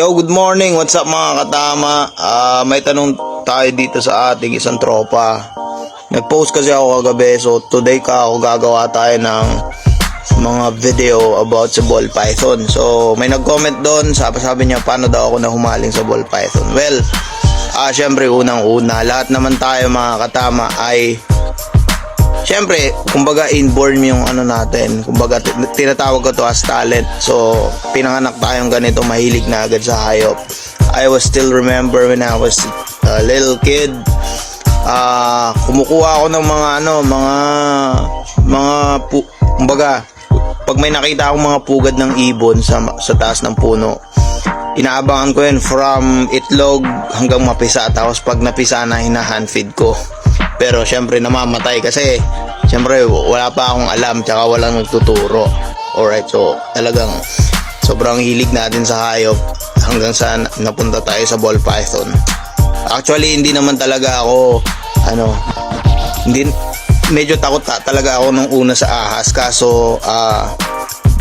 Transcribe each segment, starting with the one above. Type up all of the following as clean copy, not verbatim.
Yo, good morning. What's up mga katama? May tanong tayo dito sa ating isang tropa. Nag-post kasi ako kagabi, so today ako gagawa tayo ng mga video about sa ball python. So may nag-comment doon, sabi niya paano daw ako nahumaling sa ball python. Well, syempre unang-una, lahat naman tayo mga katama ay syempre, kumbaga inborn yung ano natin, kumbaga tinatawag ko to as talent. So, pinanganak tayong ganito, mahilig na agad sa hayop. I was still remember when I was a little kid, kumukuha ako ng kumbaga, pag may nakita akong mga pugad ng ibon sa taas ng puno, inaabangan ko yun from itlog hanggang mapisa. Tapos pag napisa na, hina-handfeed ko. Pero syempre namamatay kasi syempre wala pa akong alam, tsaka walang nagtuturo. Alright, so talagang sobrang hilig natin sa hayop hanggang sa napunta tayo sa ball python. Actually hindi naman talaga ako medyo takot talaga ako nung una sa ahas, kaso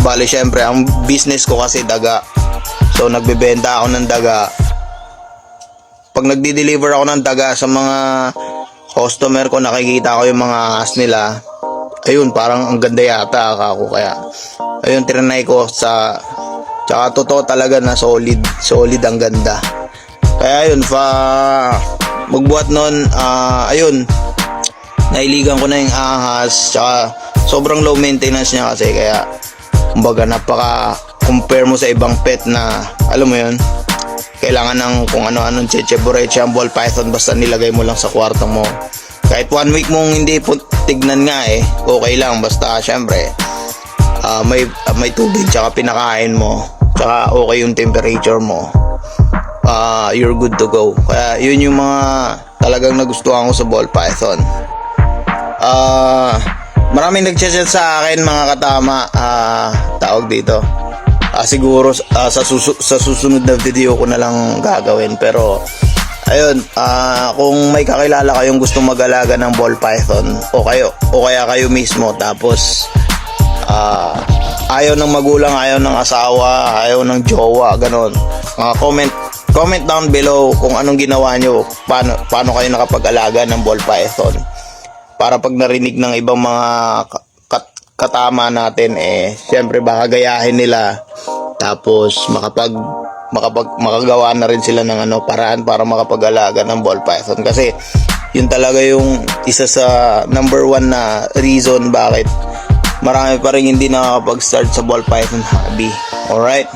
bali syempre ang business ko kasi daga. So nagbebenta ako ng daga. Pag nagdi-deliver ako ng daga sa mga customer ko, nakikita ko yung mga ahas nila, ayun, parang ang ganda yata ako, kaya ayun, tinanay ko tsaka totoo talaga na solid ang ganda. Kaya ayun, magbuhat nun, ayun, nailigan ko na yung ahas, tsaka sobrang low maintenance niya kasi, kaya kumbaga compare mo sa ibang pet na alam mo yun, kailangan ng kung ano-anong checheborete ang ball python, basta nilagay mo lang sa kwarto mo. Kahit 1 week mong hindi po tignan nga okay lang, basta syempre may tubig tsaka pinakain mo, tsaka okay yung temperature mo, you're good to go. Kaya yun yung mga talagang nagustuhan ko sa ball python. Maraming nag-chat sa akin mga katama, tawag dito, siguro sa susunod na video ko na lang gagawin. Pero ayun, kung may kakilala kayong gustong mag-alaga ng ball python, o kaya kayo mismo, tapos ayaw ng magulang, ayaw ng asawa, ayaw ng jowa, ganon, comment down below kung anong ginawa nyo, paano kayo nakapag-alaga ng ball python, para pag narinig ng ibang mga katama natin, syempre baka gayahin nila, tapos makagawa na rin sila ng paraan para makapag-alaga ng ball python. Kasi yun talaga yung isa sa number 1 na reason bakit marami pa rin hindi nakakapag-start sa ball python hobby. Alright?